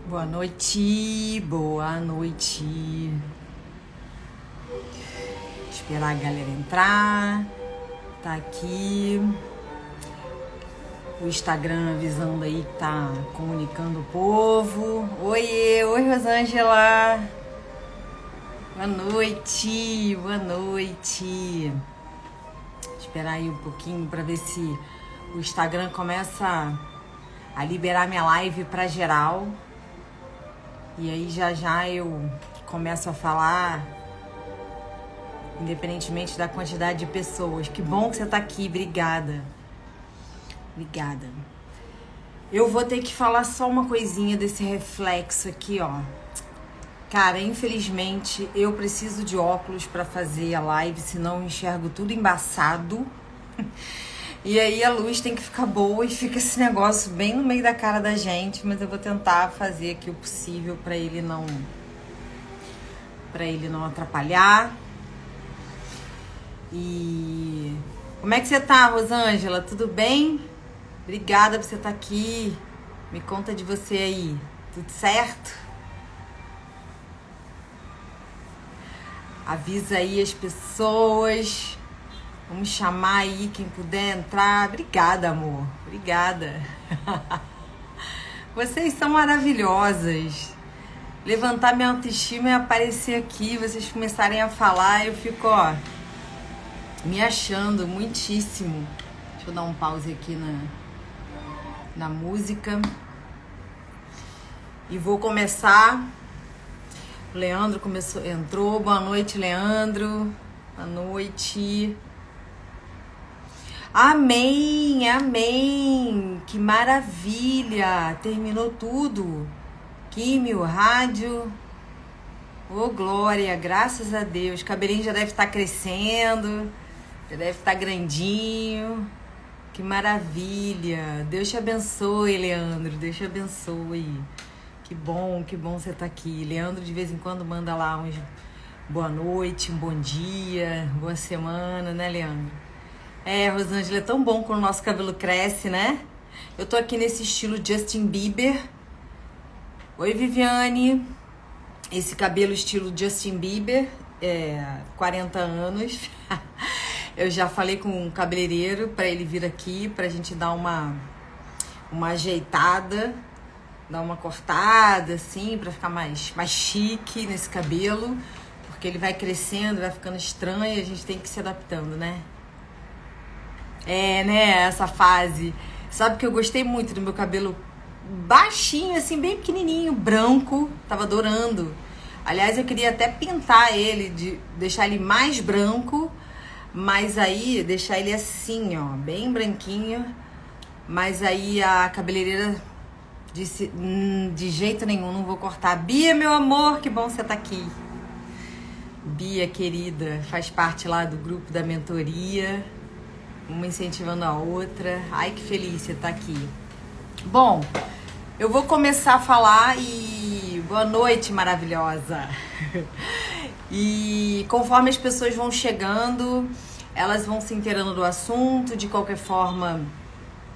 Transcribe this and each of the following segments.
Boa noite, boa noite. Esperar a galera entrar. Tá aqui o Instagram avisando aí que tá comunicando o povo. Oi, Rosângela. Boa noite, boa noite. Esperar aí um pouquinho pra ver se o Instagram começa a liberar minha live pra geral. E aí já eu começo a falar, independentemente da quantidade de pessoas. Que bom que você tá aqui, obrigada. Obrigada. Eu vou ter que falar só uma coisinha desse reflexo aqui, ó. Cara, infelizmente eu preciso de óculos pra fazer a live, senão eu enxergo tudo embaçado. E aí a luz tem que ficar boa e fica esse negócio bem no meio da cara da gente, mas eu vou tentar fazer aqui o possível pra ele não atrapalhar. E como é que você tá, Rosângela? Tudo bem? Obrigada por você estar aqui. Me conta de você aí. Tudo certo? Avisa aí as pessoas. Vamos chamar aí quem puder entrar. Obrigada, amor. Obrigada. Vocês são maravilhosas. Levantar minha autoestima e aparecer aqui, vocês começarem a falar, eu fico, ó, me achando muitíssimo. Deixa eu dar um pause aqui na música. E vou começar. O Leandro entrou. Boa noite, Leandro. Boa noite. Amém, amém. Que maravilha. Terminou tudo. Químio, rádio. Ô, glória, graças a Deus. O cabelinho já deve estar crescendo. Já deve estar grandinho. Que maravilha. Deus te abençoe, Leandro. Deus te abençoe. Que bom você estar aqui. Leandro de vez em quando manda lá uns boa noite, um bom dia, boa semana, né, Leandro? Rosângela, é tão bom quando o nosso cabelo cresce, né? Eu tô aqui nesse estilo Justin Bieber. Oi, Viviane. Esse cabelo estilo Justin Bieber, 40 anos. Eu já falei com um cabeleireiro pra ele vir aqui, pra gente dar uma ajeitada, dar uma cortada, assim, pra ficar mais chique nesse cabelo. Porque ele vai crescendo, vai ficando estranho e a gente tem que ir se adaptando, né? Né, essa fase. Sabe que eu gostei muito do meu cabelo baixinho, assim, bem pequenininho, branco. Tava adorando. Aliás, eu queria até pintar ele, deixar ele mais branco, mas aí deixar ele assim, ó, bem branquinho. Mas aí a cabeleireira disse, de jeito nenhum, não vou cortar. Bia, meu amor, que bom você tá aqui. Bia, querida, faz parte lá do grupo da mentoria. Uma incentivando a outra. Ai, que feliz você tá aqui. Bom, eu vou começar a falar e... Boa noite, maravilhosa. E conforme as pessoas vão chegando, elas vão se inteirando do assunto. De qualquer forma,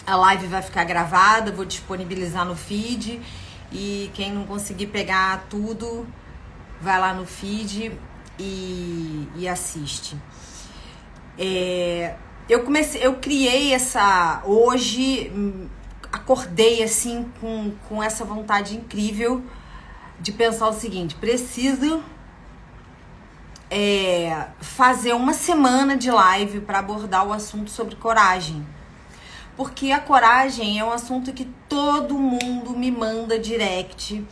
a live vai ficar gravada, vou disponibilizar no feed. E quem não conseguir pegar tudo, vai lá no feed e assiste. Eu criei hoje, acordei assim com essa vontade incrível de pensar o seguinte: preciso fazer uma semana de live para abordar o assunto sobre coragem. Porque a coragem é um assunto que todo mundo me manda direct.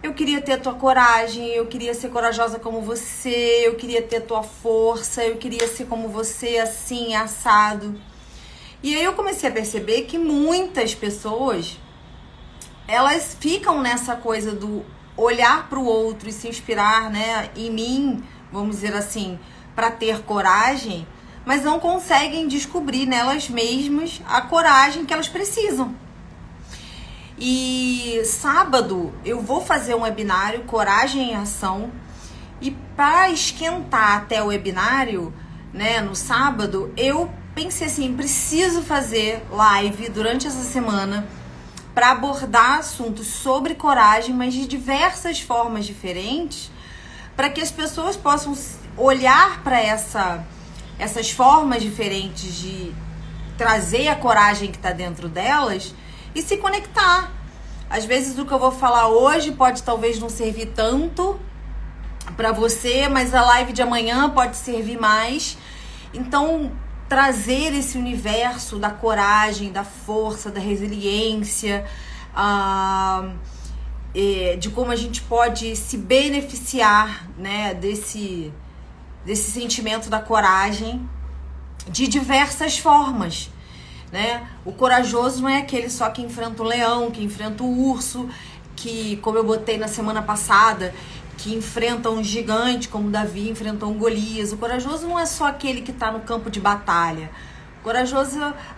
Eu queria ter a tua coragem, eu queria ser corajosa como você, eu queria ter a tua força, eu queria ser como você, assim, assado. E aí eu comecei a perceber que muitas pessoas, elas ficam nessa coisa do olhar para o outro e se inspirar, né, em mim, vamos dizer assim, para ter coragem, mas não conseguem descobrir nelas mesmas a coragem que elas precisam. E sábado eu vou fazer um webinário Coragem em Ação. E para esquentar até o webinário, né, no sábado, eu pensei assim, preciso fazer live durante essa semana para abordar assuntos sobre coragem, mas de diversas formas diferentes, para que as pessoas possam olhar para essas formas diferentes de trazer a coragem que está dentro delas e se conectar. Às vezes o que eu vou falar hoje pode talvez não servir tanto para você, mas a live de amanhã pode servir mais. Então, trazer esse universo da coragem, da força, da resiliência, de como a gente pode se beneficiar, né, desse sentimento da coragem de diversas formas, né? O corajoso não é aquele só que enfrenta o leão, que enfrenta o urso, que, como eu botei na semana passada, que enfrenta um gigante, como Davi enfrentou um Golias. O corajoso não é só aquele que está no campo de batalha.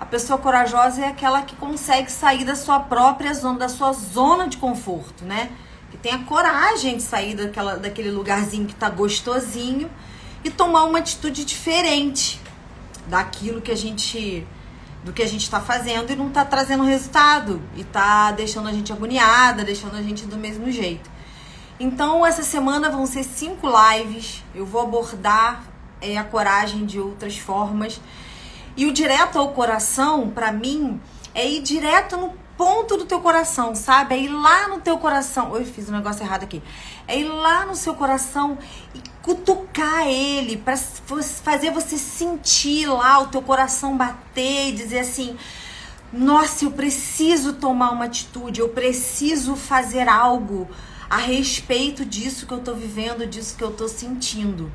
A pessoa corajosa é aquela que consegue sair da sua própria zona, da sua zona de conforto, né? Que tem a coragem de sair daquele lugarzinho que está gostosinho e tomar uma atitude diferente daquilo que a gente está fazendo e não está trazendo resultado e está deixando a gente agoniada, deixando a gente do mesmo jeito. Então, essa semana vão ser 5 lives. Eu vou abordar a coragem de outras formas. E o direto ao coração, pra mim, é ir direto no ponto do teu coração, sabe? É ir lá no teu coração. Eu fiz um negócio errado aqui. É ir lá no seu coração e cutucar ele, pra fazer você sentir lá o teu coração bater e dizer assim: nossa, eu preciso tomar uma atitude, eu preciso fazer algo a respeito disso que eu tô vivendo, disso que eu tô sentindo.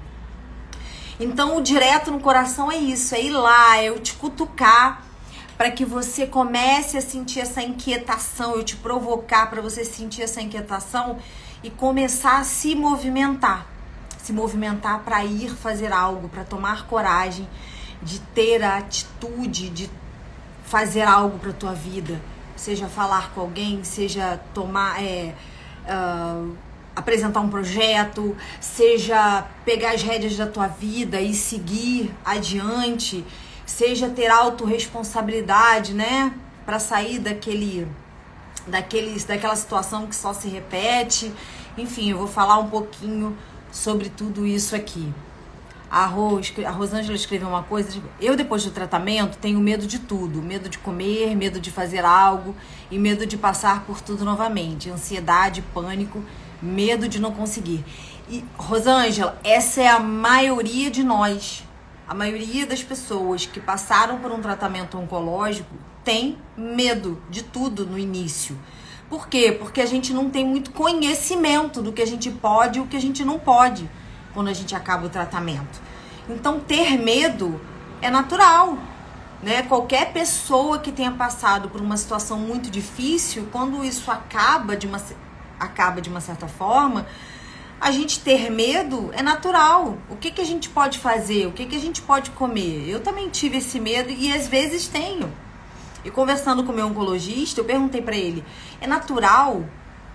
Então, o direto no coração é isso, é ir lá, é eu te cutucar para que você comece a sentir essa inquietação, eu te provocar para você sentir essa inquietação e começar a se movimentar para ir fazer algo, para tomar coragem de ter a atitude de fazer algo para tua vida, seja falar com alguém, seja apresentar um projeto, seja pegar as rédeas da tua vida e seguir adiante, seja ter autorresponsabilidade, né, para sair daquela situação que só se repete. Enfim, eu vou falar um pouquinho sobre tudo isso aqui. A Rosângela escreveu uma coisa: eu, depois do tratamento, tenho medo de tudo. Medo de comer, medo de fazer algo e medo de passar por tudo novamente. Ansiedade, pânico, medo de não conseguir. E, Rosângela, essa é a maioria de nós. A maioria das pessoas que passaram por um tratamento oncológico tem medo de tudo no início. Por quê? Porque a gente não tem muito conhecimento do que a gente pode e o que a gente não pode quando a gente acaba o tratamento. Então, ter medo é natural, né? Qualquer pessoa que tenha passado por uma situação muito difícil, quando isso acaba de uma certa forma, a gente ter medo é natural. O que a gente pode fazer? O que a gente pode comer? Eu também tive esse medo e às vezes tenho. E conversando com o meu oncologista, eu perguntei pra ele: é natural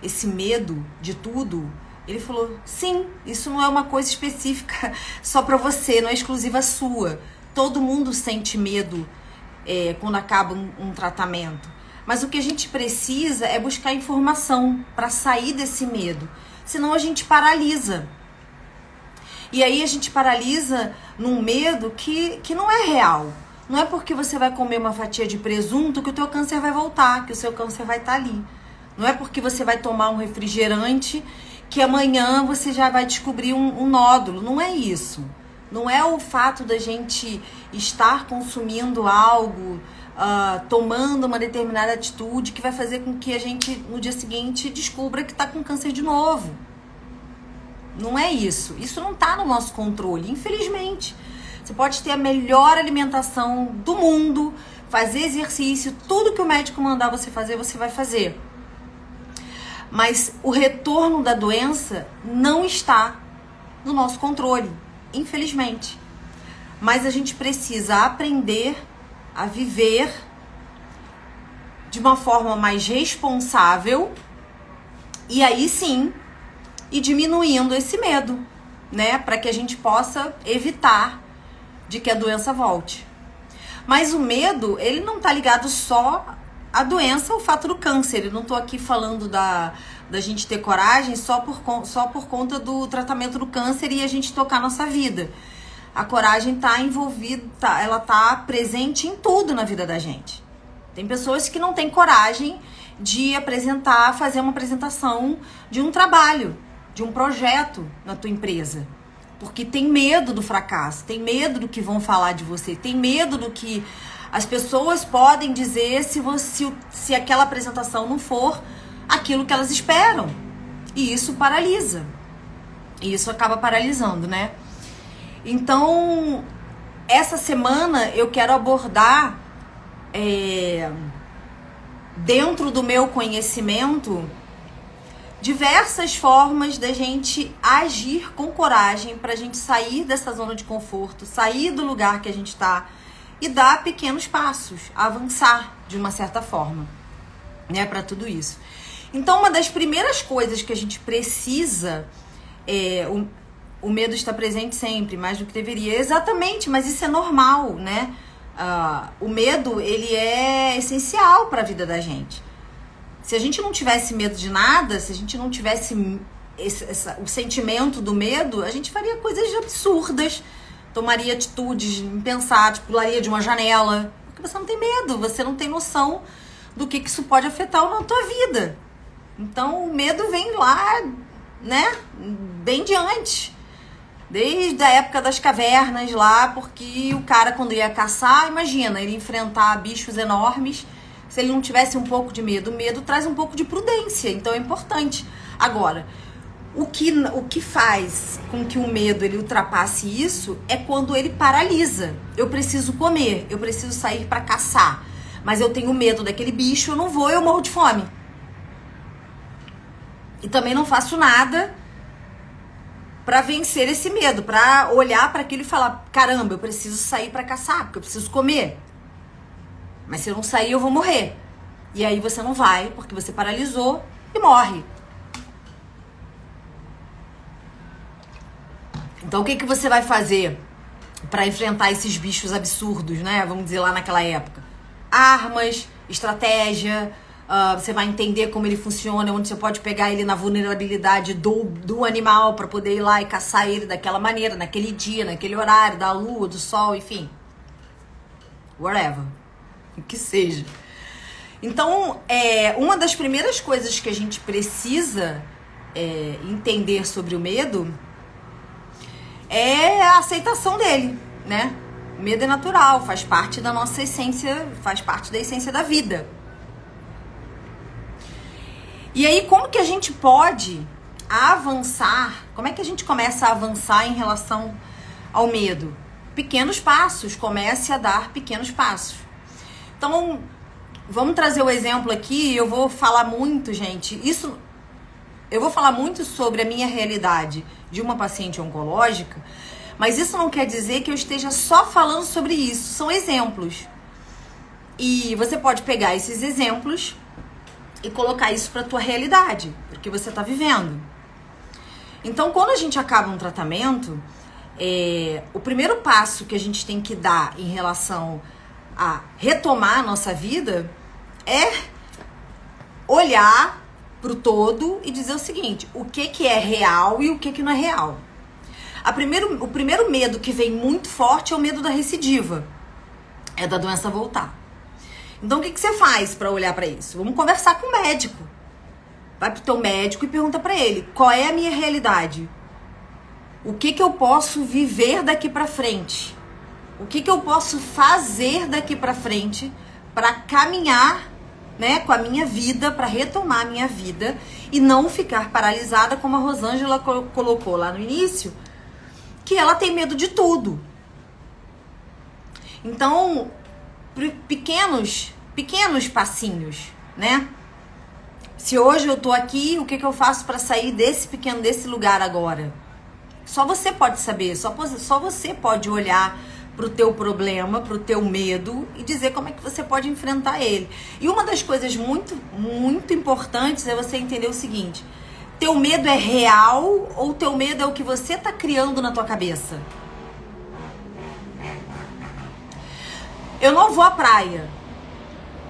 esse medo de tudo? Ele falou: sim, isso não é uma coisa específica só pra você, não é exclusiva sua. Todo mundo sente medo quando acaba um tratamento. Mas o que a gente precisa é buscar informação para sair desse medo. Senão a gente paralisa. E aí a gente paralisa num medo que não é real. Não é porque você vai comer uma fatia de presunto que o teu câncer vai voltar, que o seu câncer vai estar ali. Não é porque você vai tomar um refrigerante que amanhã você já vai descobrir um nódulo. Não é isso. Não é o fato da gente estar consumindo algo, tomando uma determinada atitude que vai fazer com que a gente, no dia seguinte, descubra que está com câncer de novo. Não é isso. Isso não está no nosso controle, infelizmente. Você pode ter a melhor alimentação do mundo, fazer exercício, tudo que o médico mandar você vai fazer. Mas o retorno da doença não está no nosso controle, infelizmente. Mas a gente precisa aprender a viver de uma forma mais responsável e aí sim ir diminuindo esse medo, né? Para que a gente possa evitar de que a doença volte. Mas o medo, ele não tá ligado só a doença, o fato do câncer. Eu não tô aqui falando da gente ter coragem só por conta do tratamento do câncer e a gente tocar a nossa vida. A coragem tá envolvida, ela tá presente em tudo na vida da gente. Tem pessoas que não têm coragem de fazer uma apresentação de um trabalho, de um projeto na tua empresa. Porque tem medo do fracasso, tem medo do que vão falar de você, tem medo do que as pessoas podem dizer se aquela apresentação não for aquilo que elas esperam. E isso paralisa. E isso acaba paralisando, né? Então, essa semana eu quero abordar, dentro do meu conhecimento, diversas formas da gente agir com coragem pra gente sair dessa zona de conforto, sair do lugar que a gente tá e dar pequenos passos, avançar de uma certa forma, né, pra tudo isso. Então, uma das primeiras coisas que a gente precisa, o medo está presente sempre, mais do que deveria. Exatamente, mas isso é normal, né? O medo, ele é essencial para a vida da gente. Se a gente não tivesse medo de nada, se a gente não tivesse o sentimento do medo, a gente faria coisas absurdas, tomaria atitudes impensadas, pularia de uma janela, porque você não tem medo, você não tem noção do que isso pode afetar na tua vida. Então, o medo vem lá, né, bem diante. Desde a época das cavernas lá, porque o cara, quando ia caçar, imagina, ele enfrentar bichos enormes, se ele não tivesse um pouco de medo. O medo traz um pouco de prudência, então é importante. Agora, o que faz com que o medo ele ultrapasse isso é quando ele paralisa. Eu preciso comer, eu preciso sair para caçar, mas eu tenho medo daquele bicho, eu não vou, eu morro de fome. E também não faço nada pra vencer esse medo, pra olhar para aquilo e falar, caramba, eu preciso sair pra caçar, porque eu preciso comer. Mas se eu não sair, eu vou morrer. E aí você não vai, porque você paralisou e morre. Então o que você vai fazer pra enfrentar esses bichos absurdos, né? Vamos dizer, lá naquela época. Armas, estratégia, você vai entender como ele funciona, onde você pode pegar ele na vulnerabilidade do animal para poder ir lá e caçar ele daquela maneira, naquele dia, naquele horário, da lua, do sol, enfim. Whatever. O que seja. Então, uma das primeiras coisas que a gente precisa entender sobre o medo é a aceitação dele, né? O medo é natural, faz parte da nossa essência, faz parte da essência da vida. E aí, como que a gente pode avançar? Como é que a gente começa a avançar em relação ao medo? Pequenos passos, comece a dar pequenos passos. Então, vamos trazer o exemplo aqui, eu vou falar muito, gente, eu vou falar muito sobre a minha realidade de uma paciente oncológica, mas isso não quer dizer que eu esteja só falando sobre isso, são exemplos. E você pode pegar esses exemplos e colocar isso para a tua realidade, porque você está vivendo. Então, quando a gente acaba um tratamento, o primeiro passo que a gente tem que dar em relação a retomar a nossa vida é olhar para o todo e dizer o seguinte, o que é real e o que não é real. O primeiro medo que vem muito forte é o medo da recidiva, é da doença voltar. Então, o que você faz para olhar para isso? Vamos conversar com o médico. Vai pro teu médico e pergunta para ele, qual é a minha realidade? O que eu posso viver daqui para frente? O que eu posso fazer daqui para frente para caminhar, né, com a minha vida, para retomar a minha vida e não ficar paralisada, como a Rosângela colocou lá no início, que ela tem medo de tudo. Então, pequenos passinhos, né? Se hoje eu tô aqui, o que eu faço para sair desse lugar agora? Só você pode saber, só você pode olhar pro teu problema, pro teu medo e dizer como é que você pode enfrentar ele. E uma das coisas muito, muito importantes é você entender o seguinte, teu medo é real ou teu medo é o que você tá criando na tua cabeça? Eu não vou à praia.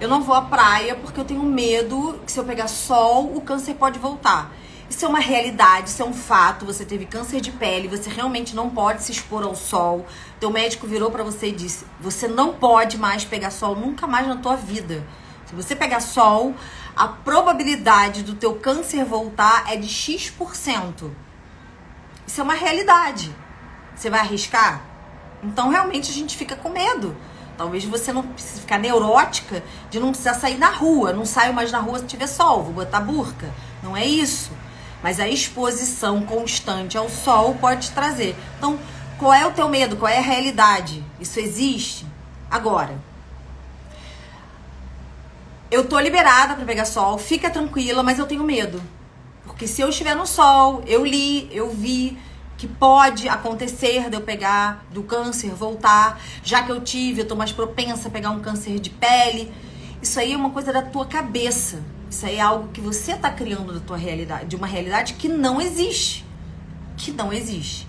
Eu não vou à praia porque eu tenho medo que se eu pegar sol, o câncer pode voltar. Isso é uma realidade, isso é um fato. Você teve câncer de pele, você realmente não pode se expor ao sol. Teu médico virou pra você e disse: você não pode mais pegar sol nunca mais na tua vida. Se você pegar sol, a probabilidade do teu câncer voltar é de X%. Isso é uma realidade. Você vai arriscar? Então realmente a gente fica com medo. Talvez você não precise ficar neurótica de não precisar sair na rua. Não saio mais na rua se tiver sol, vou botar burca. Não é isso. Mas a exposição constante ao sol pode te trazer. Então, qual é o teu medo? Qual é a realidade? Isso existe? Agora, eu tô liberada para pegar sol, fica tranquila, mas eu tenho medo. Porque se eu estiver no sol, eu vi que pode acontecer de eu pegar do câncer, voltar. Já que eu tive, eu tô mais propensa a pegar um câncer de pele. Isso aí é uma coisa da tua cabeça. Isso aí é algo que você tá criando da tua realidade, de uma realidade que não existe. Que não existe.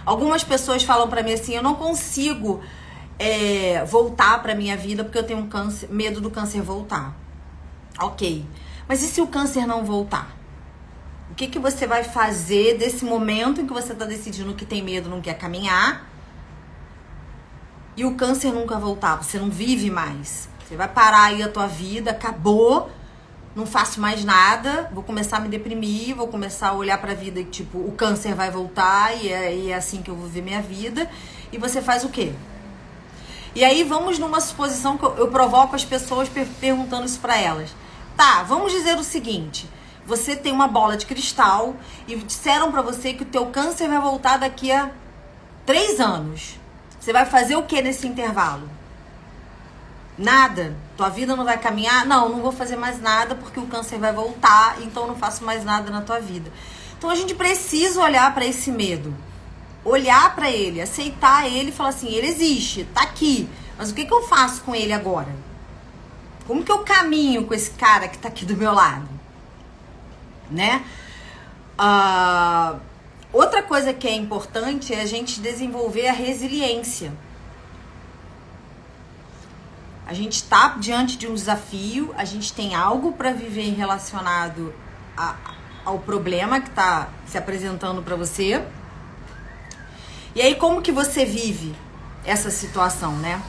Algumas pessoas falam pra mim assim: eu não consigo voltar pra minha vida porque eu tenho medo do câncer voltar. Ok. Mas e se o câncer não voltar? O que você vai fazer desse momento em que você tá decidindo que tem medo, não quer caminhar, e o câncer nunca voltar? Você não vive mais. Você vai parar aí a tua vida, acabou, não faço mais nada, vou começar a me deprimir, vou começar a olhar pra vida e tipo, o câncer vai voltar e é assim que eu vou viver minha vida. E você faz o quê? E aí vamos numa suposição que eu provoco as pessoas perguntando isso pra elas. Tá, vamos dizer o seguinte: você tem uma bola de cristal e disseram pra você que o teu câncer vai voltar daqui a 3 anos. Você vai fazer o que nesse intervalo? Nada? Tua vida não vai caminhar? Não vou fazer mais nada porque o câncer vai voltar, então não faço mais nada na tua vida. Então a gente precisa olhar pra esse medo. Olhar pra ele, aceitar ele e falar assim: ele existe, tá aqui. Mas o que eu faço com ele agora? Como que eu caminho com esse cara que tá aqui do meu lado? Né? Outra coisa que é importante é a gente desenvolver a resiliência. A gente tá diante de um desafio, a gente tem algo para viver relacionado ao problema que tá se apresentando para você. E aí, como que você vive essa situação, né?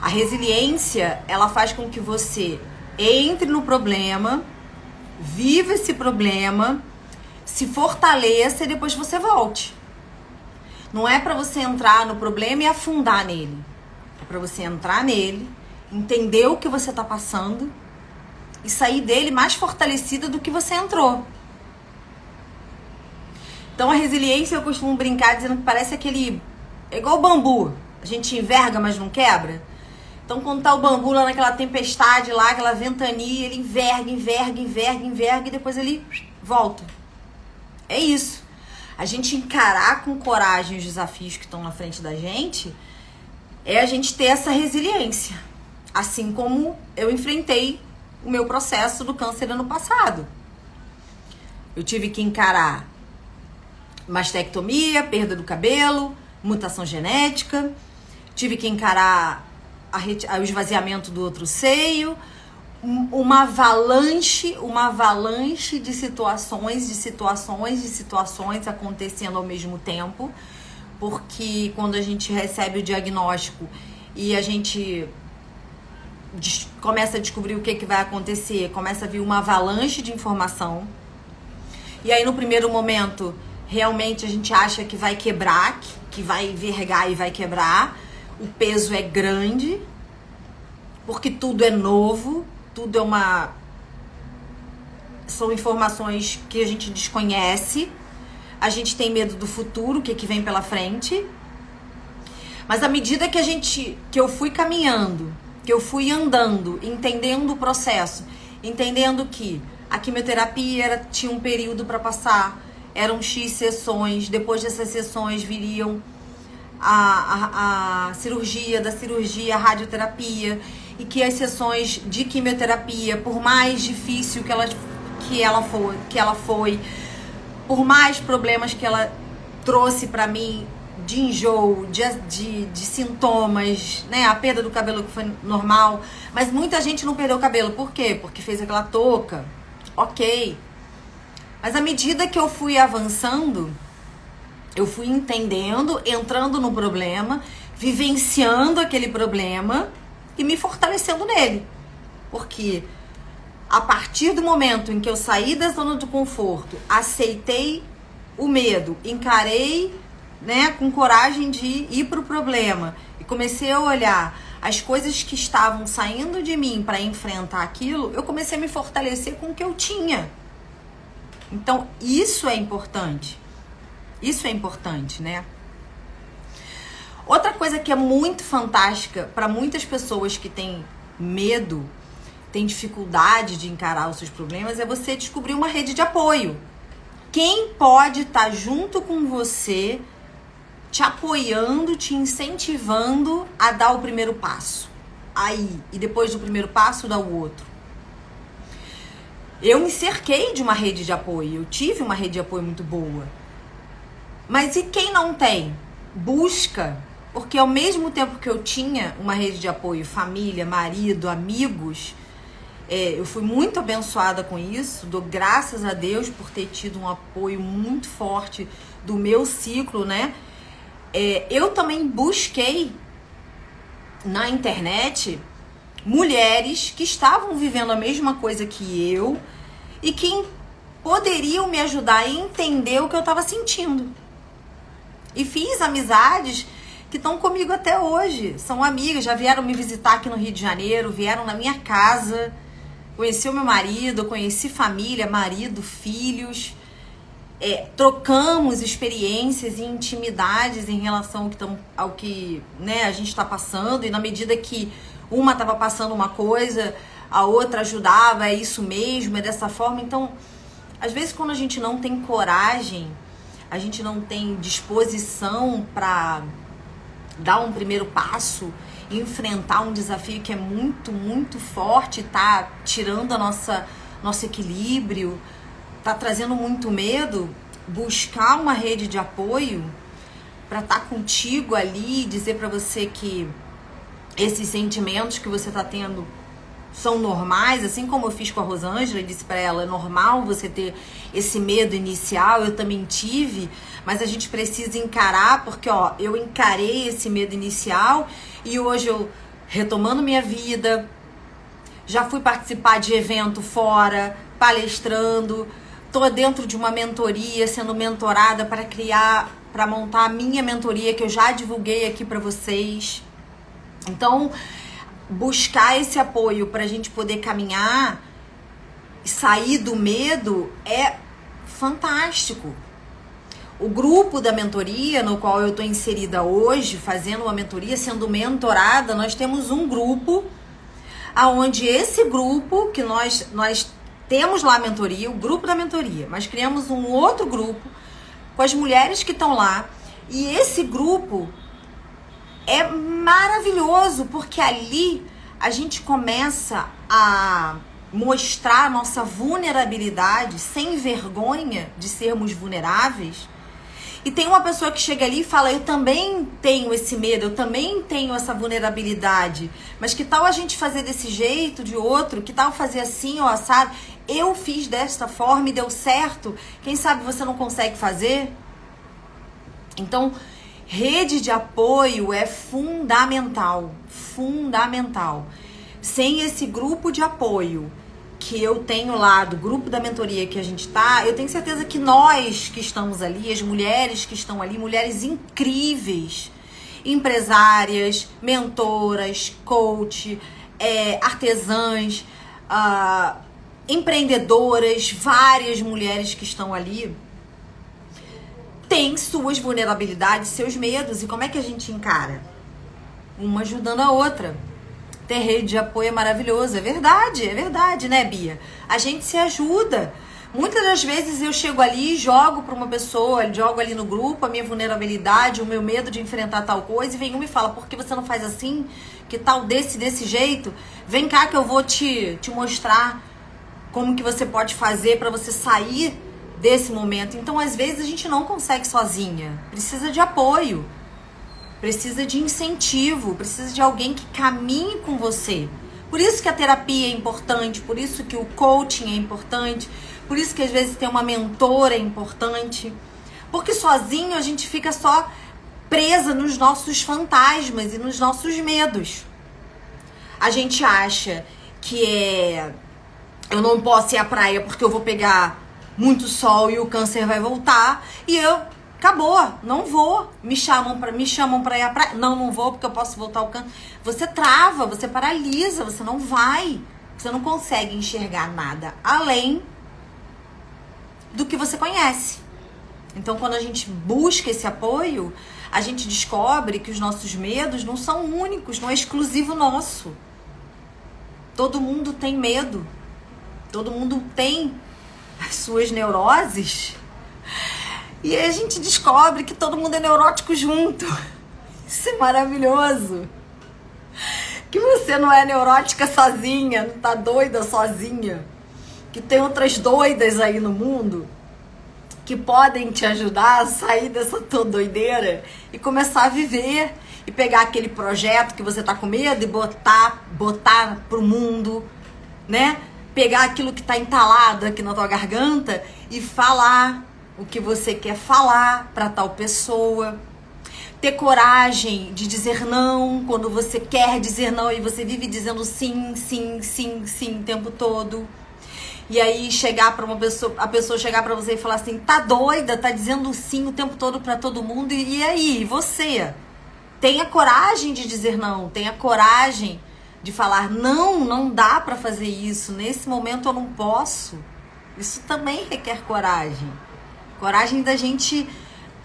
A resiliência, ela faz com que você entre no problema, viva esse problema, se fortaleça e depois você volte. Não é pra você entrar no problema e afundar nele. É pra você entrar nele, entender o que você tá passando e sair dele mais fortalecida do que você entrou. Então a resiliência, eu costumo brincar dizendo que parece aquele... É igual o bambu. A gente enverga, mas não quebra. Então, quando tá o bambu lá naquela tempestade lá, aquela ventania, ele enverga e depois ele volta. É isso. A gente encarar com coragem os desafios que estão na frente da gente é a gente ter essa resiliência. Assim como eu enfrentei o meu processo do câncer ano passado. Eu tive que encarar mastectomia, perda do cabelo, mutação genética. Tive que encarar o esvaziamento do outro seio, uma avalanche de situações acontecendo ao mesmo tempo, porque quando a gente recebe o diagnóstico e a gente começa a descobrir o que vai acontecer, começa a vir uma avalanche de informação, e aí no primeiro momento realmente a gente acha que vai quebrar, que vai vergar e vai quebrar. O peso é grande, porque tudo é novo, tudo é são informações que a gente desconhece, a gente tem medo do futuro, o que vem pela frente. Mas à medida que eu fui caminhando, que eu fui andando, entendendo o processo, entendendo que a quimioterapia tinha um período para passar, eram X sessões, depois dessas sessões viriam a cirurgia, da cirurgia, a radioterapia, e que as sessões de quimioterapia, por mais difícil que ela foi, por mais problemas que ela trouxe pra mim, de enjoo, de sintomas, né? A perda do cabelo que foi normal. Mas muita gente não perdeu o cabelo. Por quê? Porque fez aquela touca. Ok. Mas à medida que eu fui avançando, eu fui entendendo, entrando no problema, vivenciando aquele problema e me fortalecendo nele. Porque a partir do momento em que eu saí da zona do conforto, aceitei o medo, encarei, né, com coragem de ir pro problema e comecei a olhar as coisas que estavam saindo de mim para enfrentar aquilo, eu comecei a me fortalecer com o que eu tinha. Então, isso é importante. Isso é importante, né? Outra coisa que é muito fantástica para muitas pessoas que têm medo, têm dificuldade de encarar os seus problemas, é você descobrir uma rede de apoio. Quem pode estar junto com você, te apoiando, te incentivando a dar o primeiro passo. Aí, e depois do primeiro passo, dar o outro. Eu me cerquei de uma rede de apoio, eu tive uma rede de apoio muito boa. Mas e quem não tem? Busca, porque ao mesmo tempo que eu tinha uma rede de apoio, família, marido, amigos, eu fui muito abençoada com isso, dou graças a Deus por ter tido um apoio muito forte do meu ciclo, né? Eu também busquei na internet mulheres que estavam vivendo a mesma coisa que eu e que poderiam me ajudar a entender o que eu estava sentindo. E fiz amizades que estão comigo até hoje. São amigas, já vieram me visitar aqui no Rio de Janeiro, vieram na minha casa, conheci o meu marido, conheci família, marido, filhos. Trocamos experiências e intimidades em relação ao que né, a gente está passando. E na medida que uma estava passando uma coisa, a outra ajudava, é isso mesmo, é dessa forma. Então, às vezes quando a gente não tem coragem, a gente não tem disposição para dar um primeiro passo e enfrentar um desafio que é muito, muito forte, tá tirando nosso equilíbrio, tá trazendo muito medo, buscar uma rede de apoio para estar contigo ali, dizer para você que esses sentimentos que você tá tendo são normais, assim como eu fiz com a Rosângela e disse para ela, é normal você ter esse medo inicial, eu também tive, mas a gente precisa encarar, porque eu encarei esse medo inicial e hoje eu, retomando minha vida, já fui participar de evento fora, palestrando, tô dentro de uma mentoria, sendo mentorada para montar a minha mentoria que eu já divulguei aqui para vocês. Então, buscar esse apoio para a gente poder caminhar e sair do medo é fantástico. O grupo da mentoria, no qual eu estou inserida hoje, fazendo uma mentoria, sendo mentorada, nós temos um grupo, aonde esse grupo, que nós temos lá a mentoria, o grupo da mentoria, mas criamos um outro grupo com as mulheres que estão lá, e esse grupo é maravilhoso, porque ali a gente começa a mostrar a nossa vulnerabilidade sem vergonha de sermos vulneráveis. E tem uma pessoa que chega ali e fala, eu também tenho esse medo, eu também tenho essa vulnerabilidade, mas que tal a gente fazer desse jeito, de outro? Que tal fazer assim ou assado? Eu fiz desta forma e deu certo. Quem sabe você não consegue fazer? Então, rede de apoio é fundamental, fundamental. Sem esse grupo de apoio que eu tenho lá, do grupo da mentoria que a gente tá, eu tenho certeza que nós que estamos ali, as mulheres que estão ali, mulheres incríveis, empresárias, mentoras, coach, artesãs, empreendedoras, várias mulheres que estão ali, têm suas vulnerabilidades, seus medos. E como é que a gente encara? Uma ajudando a outra. Ter rede de apoio é maravilhoso. É verdade, né, Bia? A gente se ajuda. Muitas das vezes eu chego ali e jogo para uma pessoa, jogo ali no grupo a minha vulnerabilidade, o meu medo de enfrentar tal coisa, e vem uma e fala, por que você não faz assim? Que tal desse jeito? Vem cá que eu vou te mostrar como que você pode fazer para você sair desse momento. Então, às vezes, a gente não consegue sozinha. Precisa de apoio, precisa de incentivo, precisa de alguém que caminhe com você. Por isso que a terapia é importante, por isso que o coaching é importante, por isso que às vezes ter uma mentora é importante. Porque sozinho a gente fica só presa nos nossos fantasmas e nos nossos medos. A gente acha que eu não posso ir à praia porque eu vou pegar muito sol e o câncer vai voltar, e acabou, não vou. Me chamam pra ir à praia. Não vou porque eu posso voltar ao câncer. Você trava, você paralisa, você não vai. Você não consegue enxergar nada além do que você conhece. Então, quando a gente busca esse apoio, a gente descobre que os nossos medos não são únicos, não é exclusivo nosso. Todo mundo tem medo. Todo mundo tem as suas neuroses. E aí a gente descobre que todo mundo é neurótico junto. Isso é maravilhoso. Que você não é neurótica sozinha, não tá doida sozinha. Que tem outras doidas aí no mundo que podem te ajudar a sair dessa tua doideira e começar a viver. E pegar aquele projeto que você tá com medo e botar pro mundo, né? Pegar aquilo que tá entalado aqui na tua garganta e falar o que você quer falar para tal pessoa. Ter coragem de dizer não quando você quer dizer não e você vive dizendo sim, sim, sim, sim o tempo todo. E aí chegar para a pessoa chegar para você e falar assim: tá doida, tá dizendo sim o tempo todo para todo mundo, e aí, e você? Tenha coragem de dizer não, tenha coragem de falar não, não dá para fazer isso, nesse momento eu não posso. Isso também requer coragem. Coragem da gente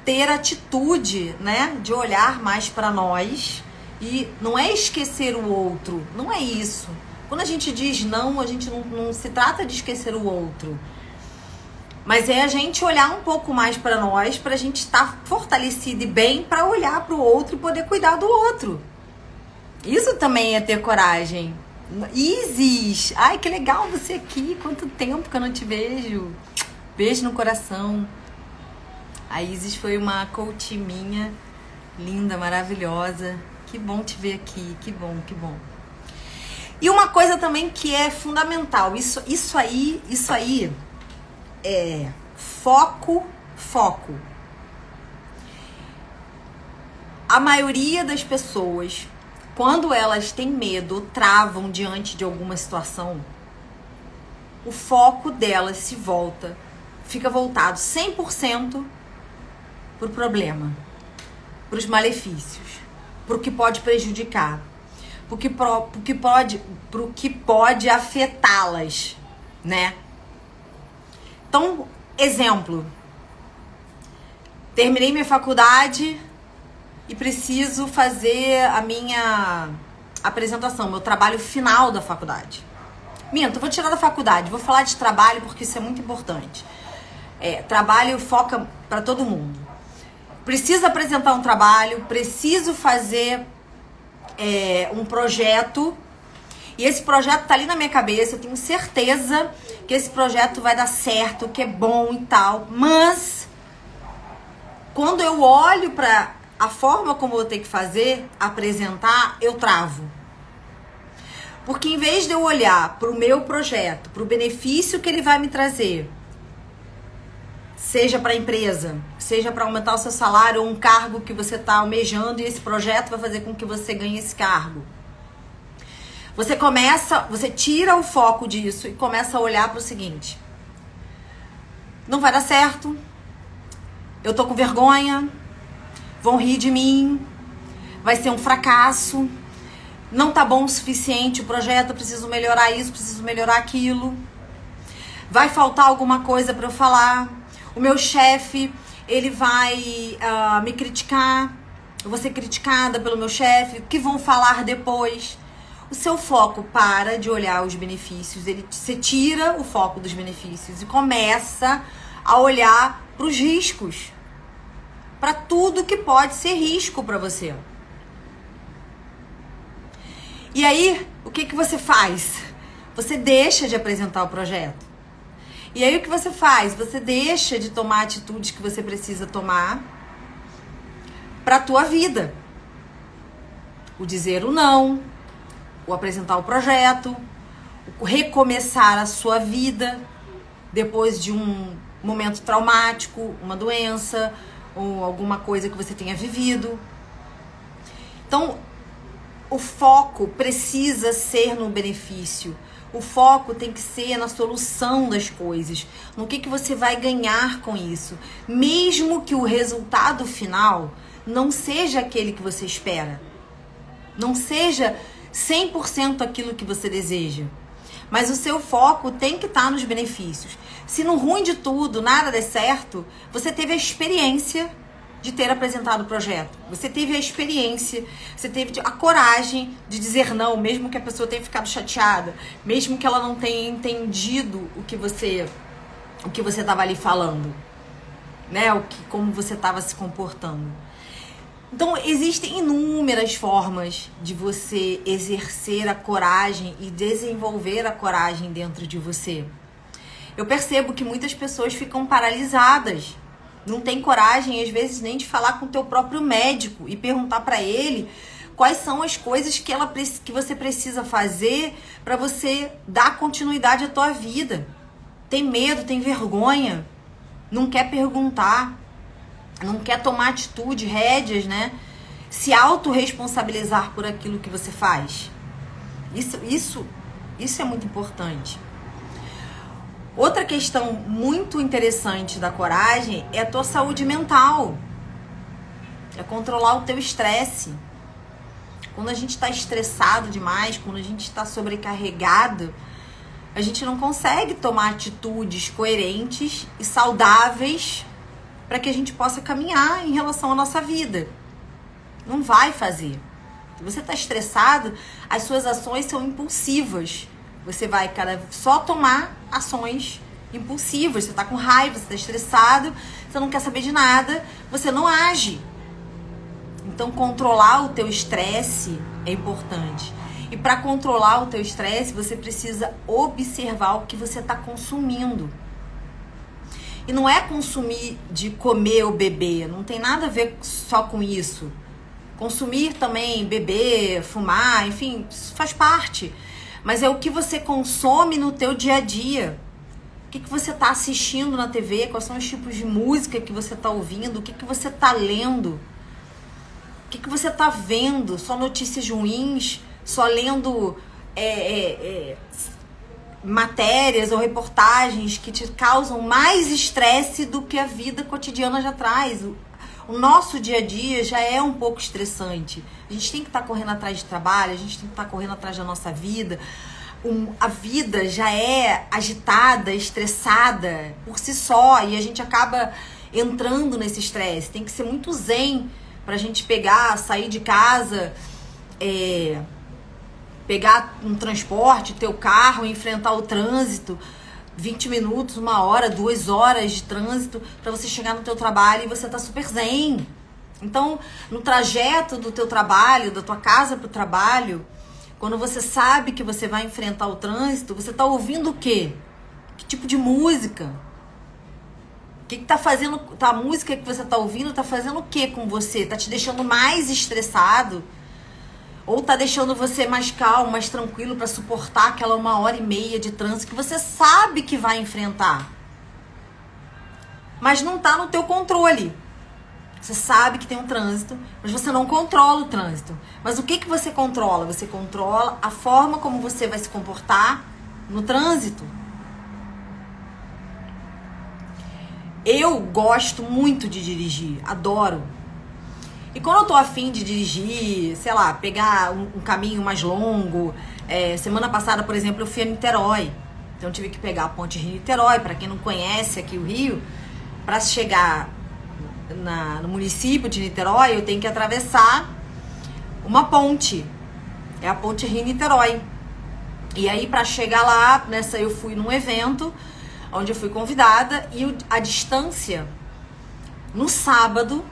ter atitude, né? De olhar mais para nós. E não é esquecer o outro, não é isso. Quando a gente diz não, a gente não se trata de esquecer o outro. Mas é a gente olhar um pouco mais para nós, para a gente estar fortalecido e bem, para olhar para o outro e poder cuidar do outro. Isso também é ter coragem. Isis, ai que legal você aqui, quanto tempo que eu não te vejo. Beijo no coração. A Isis foi uma coach minha, linda, maravilhosa. Que bom te ver aqui, que bom, que bom. E uma coisa também que é fundamental, isso aí é foco. A maioria das pessoas, quando elas têm medo, travam diante de alguma situação, o foco delas fica voltado 100% pro problema, pros malefícios, pro que pode prejudicar, pro que pode afetá-las, né? Então, exemplo, terminei minha faculdade e preciso fazer a minha apresentação, meu trabalho final da faculdade. Minto, vou tirar da faculdade, vou falar de trabalho porque isso é muito importante. Trabalho foca para todo mundo. Preciso apresentar um trabalho, preciso fazer um projeto. E esse projeto tá ali na minha cabeça, eu tenho certeza que esse projeto vai dar certo, que é bom e tal. Mas, quando eu olho para a forma como eu vou ter que fazer, apresentar, eu travo. Porque em vez de eu olhar para o meu projeto, para o benefício que ele vai me trazer, seja para a empresa, seja para aumentar o seu salário ou um cargo que você está almejando e esse projeto vai fazer com que você ganhe esse cargo. Você tira o foco disso e começa a olhar para o seguinte: não vai dar certo, eu tô com vergonha, vão rir de mim, vai ser um fracasso, não tá bom o suficiente o projeto, eu preciso melhorar isso, preciso melhorar aquilo, vai faltar alguma coisa para eu falar, o meu chefe, ele vai me criticar, eu vou ser criticada pelo meu chefe, o que vão falar depois? O seu foco para de olhar os benefícios, você tira o foco dos benefícios e começa a olhar para os riscos, para tudo que pode ser risco para você. E aí, o que você faz? Você deixa de apresentar o projeto. E aí o que você faz? Você deixa de tomar atitudes que você precisa tomar pra tua vida. O dizer o não, o apresentar o projeto, o recomeçar a sua vida depois de um momento traumático, uma doença ou alguma coisa que você tenha vivido. Então, o foco precisa ser no benefício. O foco tem que ser na solução das coisas, no que você vai ganhar com isso, mesmo que o resultado final não seja aquele que você espera, não seja 100% aquilo que você deseja, mas o seu foco tem que estar nos benefícios. Se no ruim de tudo nada der certo, você teve a experiência de ter apresentado o projeto, você teve a experiência, você teve a coragem de dizer não, mesmo que a pessoa tenha ficado chateada, mesmo que ela não tenha entendido o que você estava ali falando, né? Como você estava se comportando. Então, existem inúmeras formas de você exercer a coragem e desenvolver a coragem dentro de você. Eu percebo que muitas pessoas ficam paralisadas, não tem coragem, às vezes, nem de falar com o teu próprio médico e perguntar para ele quais são as coisas que você precisa fazer para você dar continuidade à tua vida. Tem medo, tem vergonha, não quer perguntar, não quer tomar atitude, rédeas, né? Se autorresponsabilizar por aquilo que você faz. Isso é muito importante. Outra questão muito interessante da coragem é a tua saúde mental. É controlar o teu estresse. Quando a gente está estressado demais, quando a gente está sobrecarregado, a gente não consegue tomar atitudes coerentes e saudáveis para que a gente possa caminhar em relação à nossa vida. Não vai fazer. Se você está estressado, as suas ações são impulsivas. Você vai, só tomar ações impulsivas. Você está com raiva, você está estressado, você não quer saber de nada, você não age. Então, controlar o teu estresse é importante. E para controlar o teu estresse, você precisa observar o que você está consumindo. E não é consumir de comer ou beber, não tem nada a ver só com isso. Consumir também, beber, fumar, enfim, isso faz parte. Mas é o que você consome no teu dia a dia. O que você está assistindo na TV, quais são os tipos de música que você está ouvindo, o que você está lendo, o que você está vendo, só notícias ruins, só lendo matérias ou reportagens que te causam mais estresse do que a vida cotidiana já traz. O nosso dia a dia já é um pouco estressante. A gente tem que estar correndo atrás de trabalho, a gente tem que estar correndo atrás da nossa vida. A vida já é agitada, estressada por si só e a gente acaba entrando nesse estresse. Tem que ser muito zen pra gente sair de casa, pegar um transporte, ter o carro, enfrentar o trânsito, 20 minutos, 1 hora, 2 horas de trânsito para você chegar no teu trabalho e você tá super zen. Então, no trajeto do teu trabalho, da tua casa pro trabalho, quando você sabe que você vai enfrentar o trânsito, você tá ouvindo o quê? Que tipo de música? O que tá fazendo? A música que você tá ouvindo tá fazendo o quê com você? Tá te deixando mais estressado? Ou tá deixando você mais calmo, mais tranquilo para suportar aquela 1h30 de trânsito que você sabe que vai enfrentar? Mas não tá no teu controle. Você sabe que tem um trânsito, mas você não controla o trânsito. Mas o que você controla? Você controla a forma como você vai se comportar no trânsito. Eu gosto muito de dirigir, adoro. E quando eu tô afim de dirigir, sei lá, pegar um caminho mais longo, semana passada, por exemplo, eu fui a Niterói. Então eu tive que pegar a ponte Rio-Niterói. Para quem não conhece aqui o Rio, para chegar no município de Niterói, eu tenho que atravessar uma ponte. É a ponte Rio-Niterói. E aí, para chegar lá, eu fui num evento onde eu fui convidada e a distância, no sábado,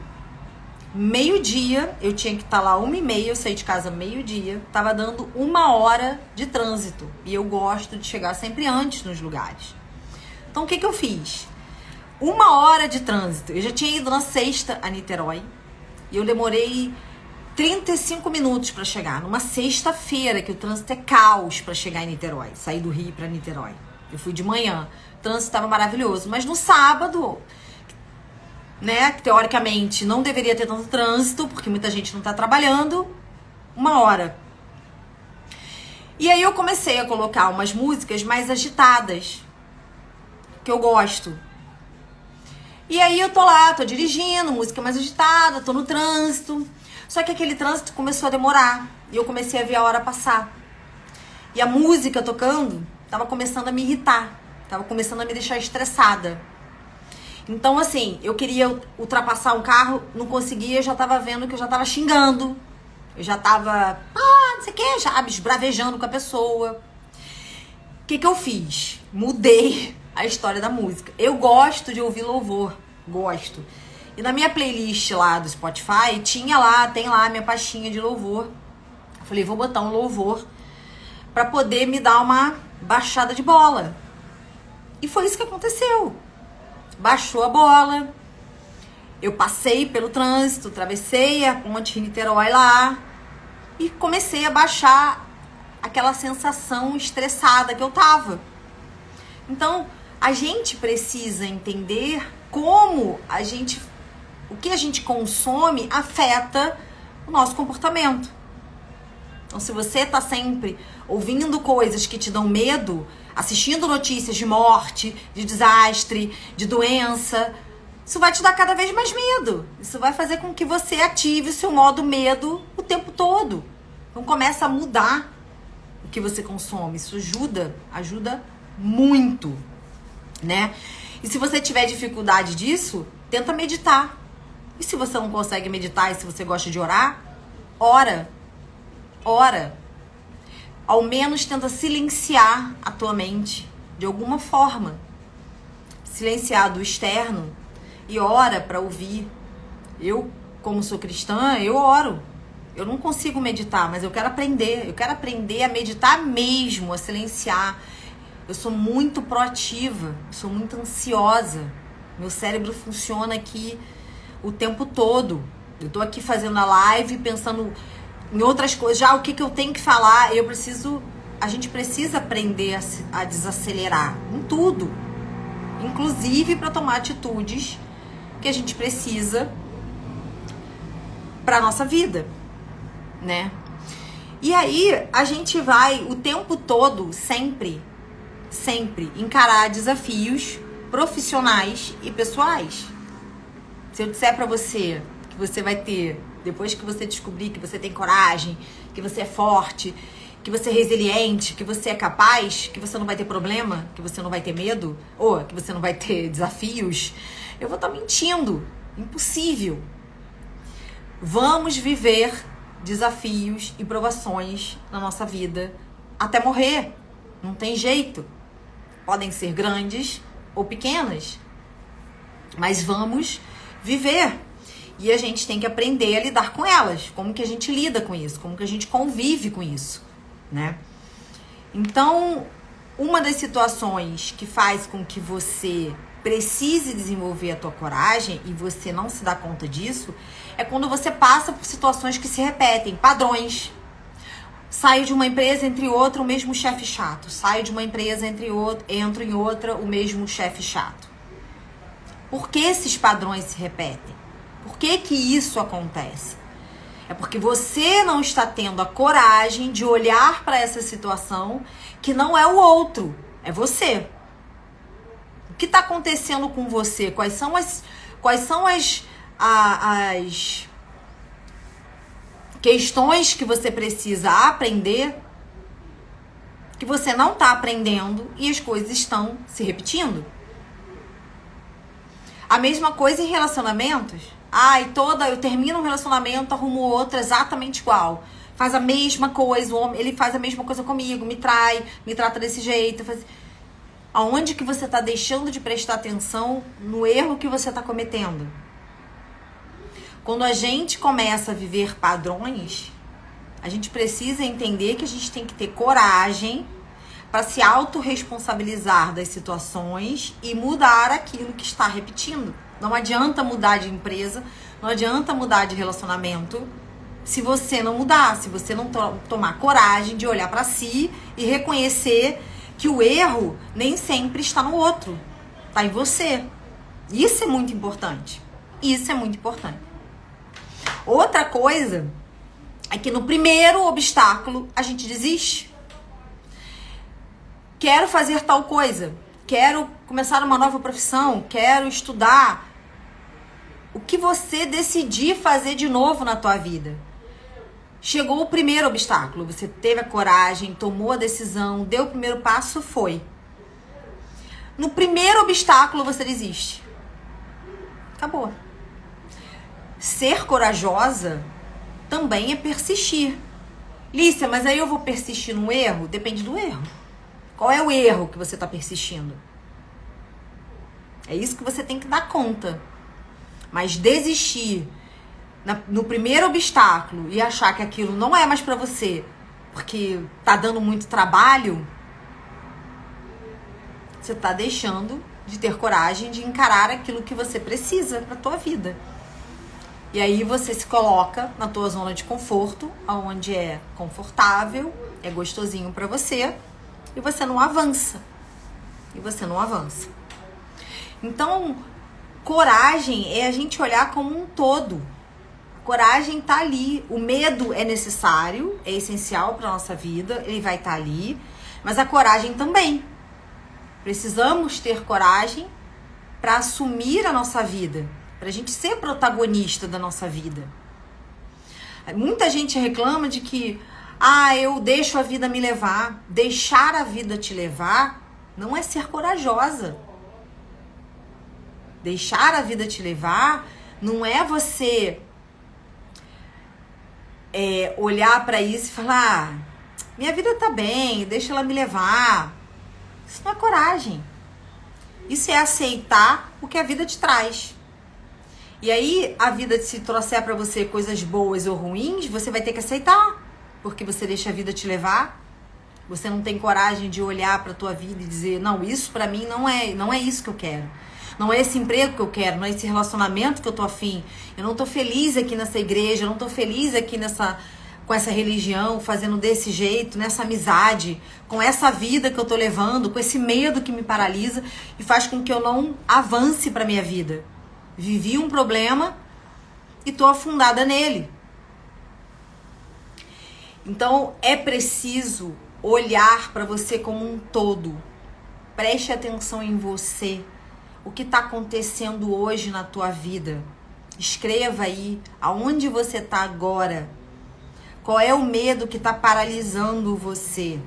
meio-dia, eu tinha que estar lá 1h30, eu saí de casa meio-dia, tava dando 1 hora de trânsito. E eu gosto de chegar sempre antes nos lugares. Então o que eu fiz? 1 hora de trânsito. Eu já tinha ido na sexta a Niterói e eu demorei 35 minutos para chegar. Numa sexta-feira, que o trânsito é caos para chegar em Niterói, sair do Rio para Niterói. Eu fui de manhã, o trânsito estava maravilhoso. Mas no sábado, né, que teoricamente não deveria ter tanto trânsito, porque muita gente não tá trabalhando, 1 hora. E aí eu comecei a colocar umas músicas mais agitadas, que eu gosto. E aí eu tô lá, tô dirigindo, música mais agitada, tô no trânsito. Só que aquele trânsito começou a demorar e eu comecei a ver a hora passar. E a música tocando tava começando a me irritar, tava começando a me deixar estressada. Então, assim, eu queria ultrapassar um carro, não conseguia, eu já tava vendo que eu já tava xingando. Eu já tava, não sei o que, já esbravejando com a pessoa. O que eu fiz? Mudei a história da música. Eu gosto de ouvir louvor, gosto. E na minha playlist lá do Spotify, tem lá a minha pastinha de louvor. Eu falei, vou botar um louvor pra poder me dar uma baixada de bola. E foi isso que aconteceu. Baixou a bola, eu passei pelo trânsito, atravessei a ponte Niterói lá e comecei a baixar aquela sensação estressada que eu tava. Então, a gente precisa entender como o que a gente consome afeta o nosso comportamento. Então, se você tá sempre ouvindo coisas que te dão medo, assistindo notícias de morte, de desastre, de doença, isso vai te dar cada vez mais medo. Isso vai fazer com que você ative o seu modo medo o tempo todo. Então começa a mudar o que você consome. Isso ajuda muito, né? E se você tiver dificuldade disso, tenta meditar. E se você não consegue meditar e se você gosta de orar, ora. Ao menos tenta silenciar a tua mente de alguma forma. Silenciar do externo e ora para ouvir. Eu, como sou cristã, eu oro. Eu não consigo meditar, mas eu quero aprender. Eu quero aprender a meditar mesmo, a silenciar. Eu sou muito proativa, sou muito ansiosa. Meu cérebro funciona aqui o tempo todo. Eu tô aqui fazendo a live, pensando em outras coisas, já o que eu tenho que falar, a gente precisa aprender a desacelerar em tudo, inclusive para tomar atitudes que a gente precisa para nossa vida, né? E aí a gente vai o tempo todo, sempre encarar desafios profissionais e pessoais. Se eu disser para você que você vai ter, depois que você descobrir que você tem coragem, que você é forte, que você é resiliente, que você é capaz, que você não vai ter problema, que você não vai ter medo, ou que você não vai ter desafios, eu vou estar mentindo. Impossível. Vamos viver desafios e provações na nossa vida até morrer. Não tem jeito. Podem ser grandes ou pequenas, mas vamos viver. E a gente tem que aprender a lidar com elas. Como que a gente lida com isso? Como que a gente convive com isso, né? Então, uma das situações que faz com que você precise desenvolver a tua coragem e você não se dá conta disso é quando você passa por situações que se repetem, padrões. Saio de uma empresa, entre outra, o mesmo chefe chato. Saio de uma empresa, entro em outra, o mesmo chefe chato. Por que esses padrões se repetem? Por que isso acontece? É porque você não está tendo a coragem de olhar para essa situação que não é o outro, é você. O que está acontecendo com você? Quais são as questões que você precisa aprender que você não está aprendendo e as coisas estão se repetindo? A mesma coisa em relacionamentos. Eu termino um relacionamento, arrumo outro exatamente igual. Faz a mesma coisa, o homem, ele faz a mesma coisa comigo, me trai, me trata desse jeito. Aonde que você está deixando de prestar atenção no erro que você está cometendo? Quando a gente começa a viver padrões, a gente precisa entender que a gente tem que ter coragem para se autorresponsabilizar das situações e mudar aquilo que está repetindo. Não adianta mudar de empresa, não adianta mudar de relacionamento se você não mudar, se você não tomar coragem de olhar para si e reconhecer que o erro nem sempre está no outro, está em você. Isso é muito importante. Isso é muito importante. Outra coisa é que no primeiro obstáculo a gente desiste. Quero fazer tal coisa, quero começar uma nova profissão, quero estudar. O que você decidir fazer de novo na tua vida. Chegou o primeiro obstáculo, você teve a coragem, tomou a decisão, deu o primeiro passo, foi. No primeiro obstáculo você desiste. Acabou. Ser corajosa também é persistir. Lícia, mas aí eu vou persistir no erro? Depende do erro. Qual é o erro que você está persistindo? É isso que você tem que dar conta. Mas desistir no primeiro obstáculo e achar que aquilo não é mais pra você porque tá dando muito trabalho, você tá deixando de ter coragem de encarar aquilo que você precisa pra tua vida. E aí você se coloca na tua zona de conforto, onde é confortável, é gostosinho pra você, e você não avança. Então, coragem é a gente olhar como um todo. Coragem tá ali. O medo é necessário, é essencial para nossa vida, ele vai estar ali, mas a coragem também. Precisamos ter coragem para assumir a nossa vida, para a gente ser protagonista da nossa vida. Muita gente reclama de que eu deixo a vida me levar. Deixar a vida te levar não é ser corajosa. Deixar a vida te levar não é você olhar pra isso e falar, minha vida tá bem, deixa ela me levar. Isso não é coragem. Isso é aceitar o que a vida te traz. E aí, a vida se trouxer pra você coisas boas ou ruins, você vai ter que aceitar, porque você deixa a vida te levar. Você não tem coragem de olhar pra tua vida e dizer, não, isso pra mim não é isso que eu quero. Não é esse emprego que eu quero, não é esse relacionamento que eu tô afim. Eu não tô feliz aqui nessa igreja, eu não tô feliz aqui com essa religião, fazendo desse jeito, nessa amizade, com essa vida que eu tô levando, com esse medo que me paralisa e faz com que eu não avance pra minha vida. Vivi um problema e tô afundada nele. Então, é preciso olhar pra você como um todo. Preste atenção em você. O que está acontecendo hoje na tua vida? Escreva aí aonde você está agora. Qual é o medo que está paralisando você?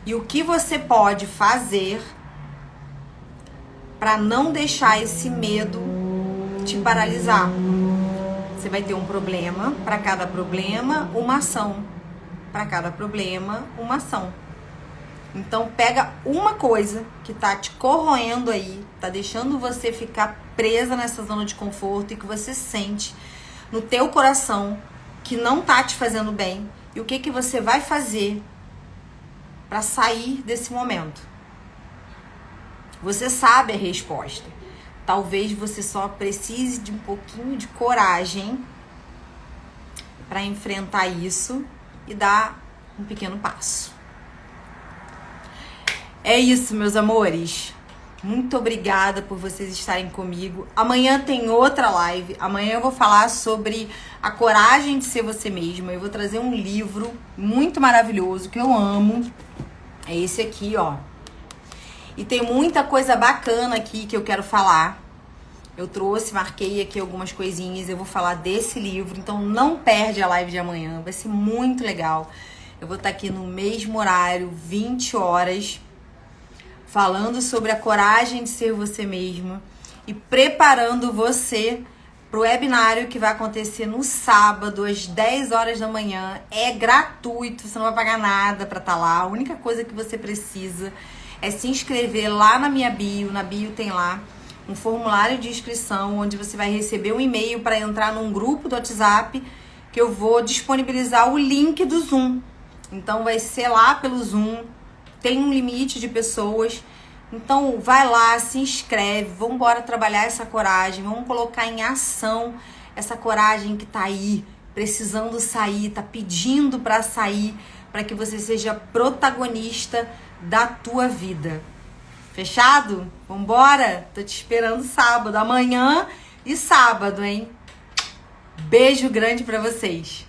E o que você pode fazer para não deixar esse medo te paralisar? Você vai ter um problema, para cada problema, uma ação. Para cada problema, uma ação. Então pega uma coisa que tá te corroendo aí, tá deixando você ficar presa nessa zona de conforto e que você sente no teu coração que não tá te fazendo bem, e o que você vai fazer para sair desse momento. Você sabe a resposta. Talvez você só precise de um pouquinho de coragem para enfrentar isso e dar um pequeno passo. É isso, meus amores. Muito obrigada por vocês estarem comigo. Amanhã tem outra live. Amanhã eu vou falar sobre a coragem de ser você mesma. Eu vou trazer um livro muito maravilhoso que eu amo. É esse aqui, ó. E tem muita coisa bacana aqui que eu quero falar. Eu marquei aqui algumas coisinhas. Eu vou falar desse livro. Então não perde a live de amanhã. Vai ser muito legal. Eu vou estar aqui no mesmo horário, 20 horas. Falando sobre a coragem de ser você mesma e preparando você para o webinário que vai acontecer no sábado, às 10 horas da manhã. É gratuito, você não vai pagar nada para estar lá. A única coisa que você precisa é se inscrever lá na minha bio. Na bio tem lá um formulário de inscrição, onde você vai receber um e-mail para entrar num grupo do WhatsApp, que eu vou disponibilizar o link do Zoom. Então vai ser lá pelo Zoom. tem um limite de pessoas. Então vai lá, se inscreve, vamos embora trabalhar essa coragem, vamos colocar em ação essa coragem que tá aí, precisando sair, tá pedindo para sair, para que você seja protagonista da tua vida. Fechado? Vambora? Tô te esperando sábado, amanhã e sábado, hein? Beijo grande para vocês.